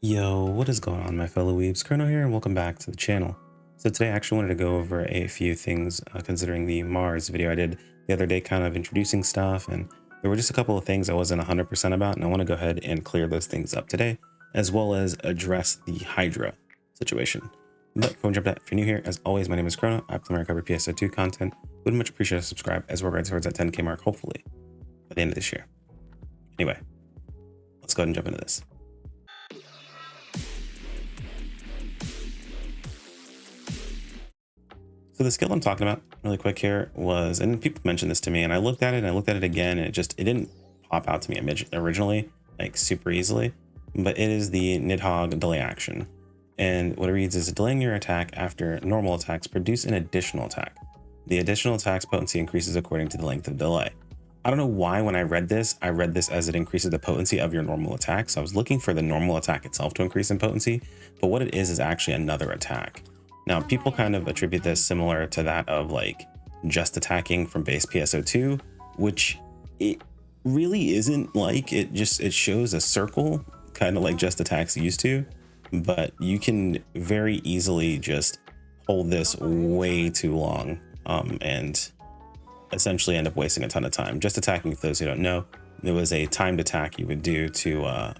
Yo, what is going on, my fellow weebs? Chrono here, and welcome back to the channel. So today I actually wanted to go over a few things considering the M.A.R.S video I did the other day, kind of introducing stuff, and there were just a couple of things I wasn't 100% about, and I want to go ahead and clear those things up today, as well as address the Hydra situation. But before we jump that, if you're new here, as always, my name is Chrono. I primarily cover PSO2 content. Would much appreciate a subscribe as we're right towards that 10K mark, hopefully, by the end of this year. Anyway, let's go ahead and jump into this. So the skill I'm talking about really quick here was, and people mentioned this to me, and I looked at it and I looked at it again, and it didn't pop out to me originally, like super easily, but it is the Nidhoggr delay action. And what it reads is delaying your attack after normal attacks produce an additional attack. The additional attack's potency increases according to the length of delay. I don't know why when I read this as it increases the potency of your normal attack. So I was looking for the normal attack itself to increase in potency, but what it is actually another attack. Now, people kind of attribute this similar to that of like just attacking from base PSO2, which it really isn't. Like it shows a circle, kind of like just attacks used to, but you can very easily just hold this way too long and essentially end up wasting a ton of time. Just attacking, for those who don't know, there was a timed attack you would do to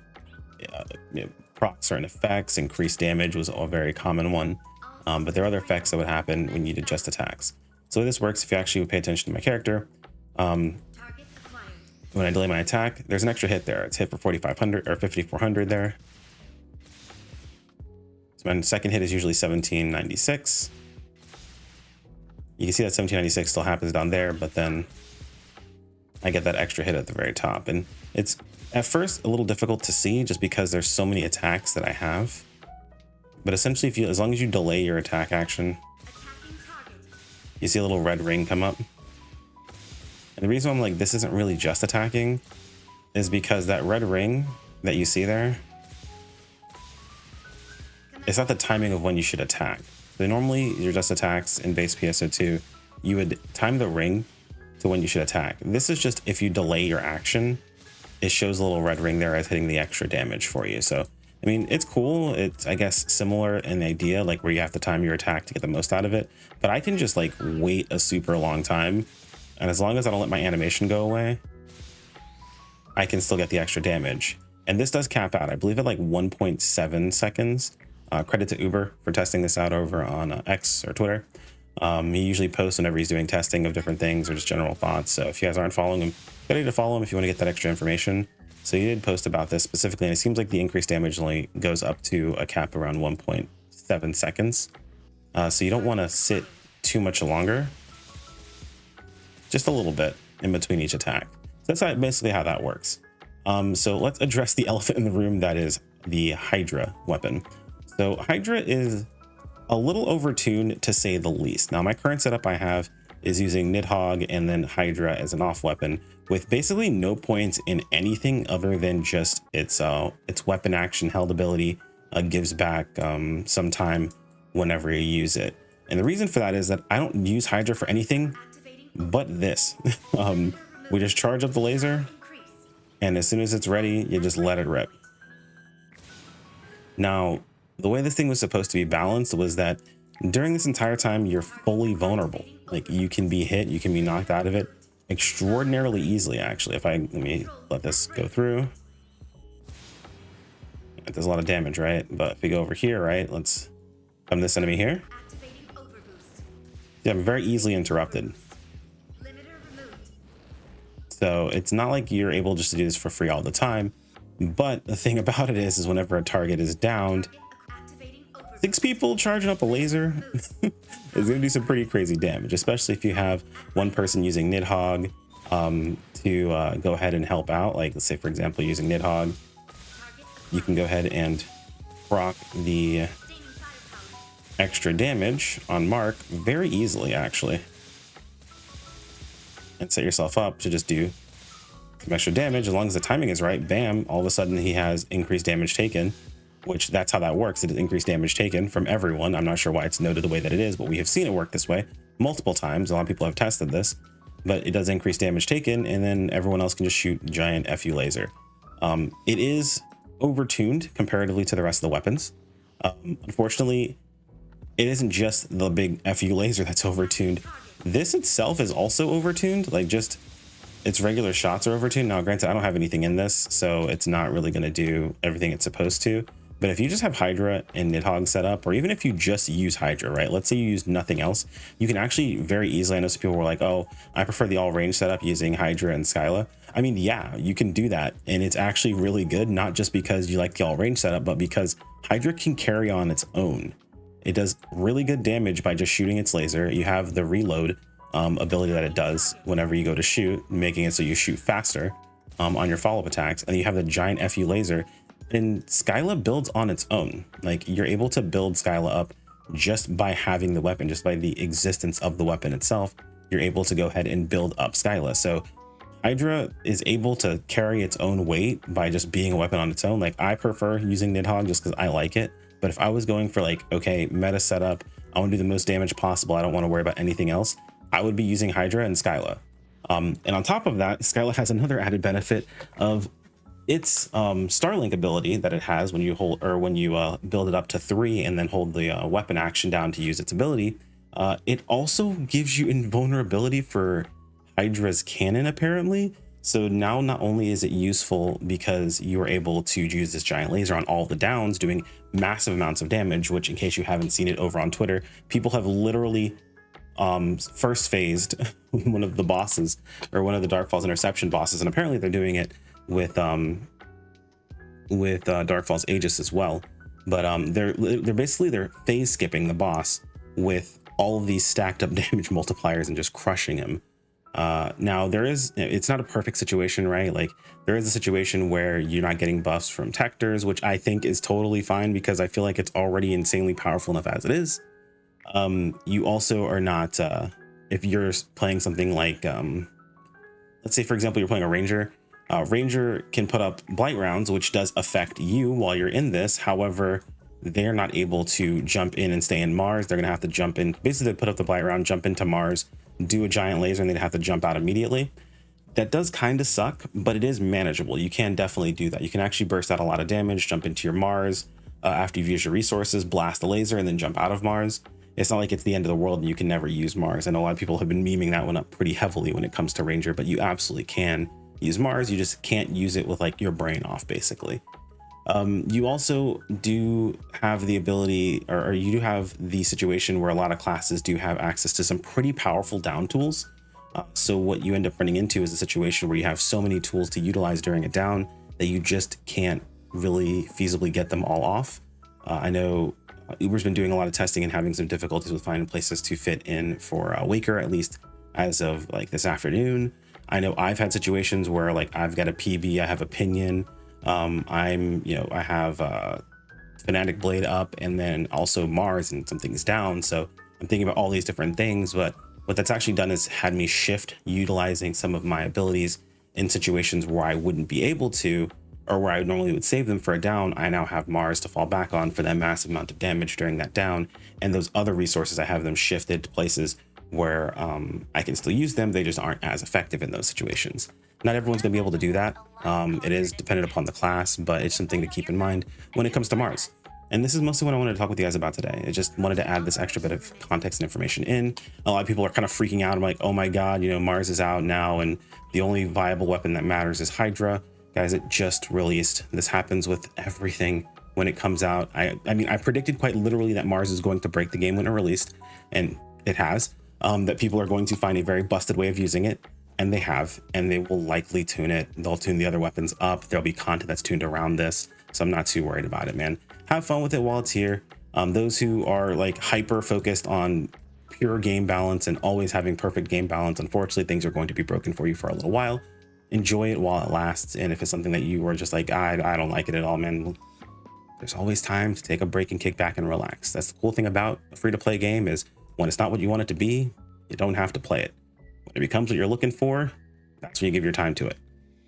proc certain effects. Increased damage was a very common one. But there are other effects that would happen when you did just attacks. So this works if you actually would pay attention to my character. When I delay my attack, there's an extra hit there. It's hit for 4,500 or 5,400 there. So my second hit is usually 1796. You can see that 1796 still happens down there, but then I get that extra hit at the very top. And it's at first a little difficult to see just because there's so many attacks that I have. But essentially, as long as you delay your attack action, you see a little red ring come up. And the reason I'm like, this isn't really just attacking is because that red ring that you see there, it's not the timing of when you should attack. So normally your just attacks in base PSO2, you would time the ring to when you should attack. This is just if you delay your action, it shows a little red ring there as hitting the extra damage for you. So I mean, it's cool. It's, I guess, similar in the idea, like where you have to time your attack to get the most out of it. But I can just like wait a super long time. And as long as I don't let my animation go away, I can still get the extra damage. And this does cap out, I believe, at like 1.7 seconds. Credit to Uber for testing this out over on X or Twitter. He usually posts whenever he's doing testing of different things or just general thoughts. So if you guys aren't following him, get ready to follow him if you want to get that extra information. So you did post about this specifically, and it seems like the increased damage only goes up to a cap around 1.7 seconds. So you don't want to sit too much longer, just a little bit in between each attack. So that's basically how that works. So let's address the elephant in the room, that is the Hydra weapon. So Hydra is a little overtuned to say the least. Now my current setup I have is using Nidhoggr and then Hydra as an off weapon with basically no points in anything other than just its weapon action held ability gives back some time whenever you use it. And the reason for that is that I don't use Hydra for anything but this. We just charge up the laser, and as soon as it's ready, you just let it rip. Now, the way this thing was supposed to be balanced was that during this entire time, you're fully vulnerable. Like you can be hit, you can be knocked out of it extraordinarily easily. Actually, let me let this go through. It does a lot of damage, right? But if we go over here, right, let's come this enemy here. Yeah, I'm very easily interrupted. So it's not like you're able just to do this for free all the time. But the thing about it is whenever a target is downed, 6 people charging up a laser is going to do some pretty crazy damage, especially if you have one person using Nidhoggr to go ahead and help out. Like, let's say, for example, using Nidhoggr, you can go ahead and proc the extra damage on Mark very easily, actually, and set yourself up to just do some extra damage. As long as the timing is right, bam, all of a sudden he has increased damage taken. Which that's how that works. It is increased damage taken from everyone. I'm not sure why it's noted the way that it is, but we have seen it work this way multiple times. A lot of people have tested this, but it does increase damage taken, and then everyone else can just shoot giant FU laser. It is overtuned comparatively to the rest of the weapons. Unfortunately, it isn't just the big FU laser that's overtuned. This itself is also overtuned, like just its regular shots are overtuned. Now, granted, I don't have anything in this, so it's not really going to do everything it's supposed to. But if you just have Hydra and Nidhoggr set up, or even if you just use Hydra, right? Let's say you use nothing else, you can actually very easily, I know some people were like, oh, I prefer the all range setup using Hydra and Skyla. I mean, yeah, you can do that. And it's actually really good, not just because you like the all range setup, but because Hydra can carry on its own. It does really good damage by just shooting its laser. You have the reload ability that it does whenever you go to shoot, making it so you shoot faster on your follow-up attacks. And you have the giant FU laser, and Skyla builds on its own. Like, you're able to build Skyla up just by having the weapon, just by the existence of the weapon itself. You're able to go ahead and build up Skyla. So Hydra is able to carry its own weight by just being a weapon on its own. Like, I prefer using Nidhoggr just because I like it. But if I was going for like, okay, meta setup, I want to do the most damage possible, I don't want to worry about anything else, I would be using Hydra and Skyla. And on top of that, Skyla has another added benefit of its Starlink ability that it has when you hold, or when you build it up to 3 and then hold the weapon action down to use its ability. It also gives you invulnerability for Hydra's cannon, apparently. So now not only is it useful because you are able to use this giant laser on all the downs, doing massive amounts of damage, which, in case you haven't seen it over on Twitter, people have literally first phased one of the bosses, or one of the Darkfall's interception bosses, and apparently they're doing it with Darkfall's Aegis as well. But they're basically phase skipping the boss with all of these stacked up damage multipliers and just crushing him. Now it's not a perfect situation, right? Like, there is a situation where you're not getting buffs from Tectors, which I think is totally fine because I feel like it's already insanely powerful enough as it is. You also are not, if you're playing something like, let's say, for example, you're playing a Ranger. Ranger can put up blight rounds, which does affect you while you're in this. However, they're not able to jump in and stay in Mars. They're going to have to jump in, basically put up the blight round, jump into Mars, do a giant laser, and they'd have to jump out immediately. That does kind of suck, but it is manageable. You can definitely do that. You can actually burst out a lot of damage, jump into your Mars after you've used your resources, blast the laser, and then jump out of Mars. It's not like it's the end of the world and you can never use Mars. I know a lot of people have been memeing that one up pretty heavily when it comes to Ranger, but you absolutely can use Mars. You just can't use it with like your brain off, basically. You also do have the ability, or you do have the situation where a lot of classes do have access to some pretty powerful down tools. So what you end up running into is a situation where you have so many tools to utilize during a down that you just can't really feasibly get them all off. I know Uber's been doing a lot of testing and having some difficulties with finding places to fit in for Waker, at least as of like this afternoon. I know I've had situations where like I've got a PB, I have a Pinion, I have Fanatic Blade up, and then also Mars, and some things down. So I'm thinking about all these different things, but what that's actually done is had me shift utilizing some of my abilities in situations where I wouldn't be able to, or where I normally would save them for a down. I now have Mars to fall back on for that massive amount of damage during that down, and those other resources, I have them shifted to places where I can still use them. They just aren't as effective in those situations. Not everyone's gonna be able to do that. It is dependent upon the class, but it's something to keep in mind when it comes to Mars. And this is mostly what I wanted to talk with you guys about today. I just wanted to add this extra bit of context and information in. A lot of people are kind of freaking out. I'm like, oh my God, Mars is out now, and the only viable weapon that matters is Hydra. Guys, it just released. This happens with everything when it comes out. I mean, I predicted quite literally that Mars is going to break the game when it released, and it has. That people are going to find a very busted way of using it, and they have, and they will likely tune it. They'll tune the other weapons up. There'll be content that's tuned around this, so I'm not too worried about it, man. Have fun with it while it's here. Those who are like hyper focused on pure game balance and always having perfect game balance, unfortunately, things are going to be broken for you for a little while. Enjoy it while it lasts, and if it's something that you are just like, I don't like it at all, man, there's always time to take a break and kick back and relax. That's the cool thing about a free-to-play game, is when it's not what you want it to be, you don't have to play it. When it becomes what you're looking for, that's when you give your time to it.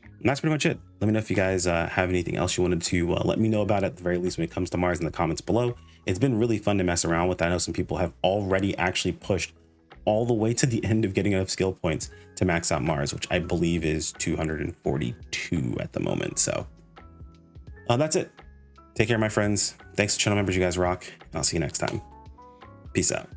And that's pretty much it. Let me know if you guys have anything else you wanted to let me know about, at the very least, when it comes to Mars, in the comments below. It's been really fun to mess around with. I know some people have already actually pushed all the way to the end of getting enough skill points to max out Mars, which I believe is 242 at the moment. So That's it. Take care, my friends. Thanks to channel members. You guys rock. I'll see you next time. Peace out.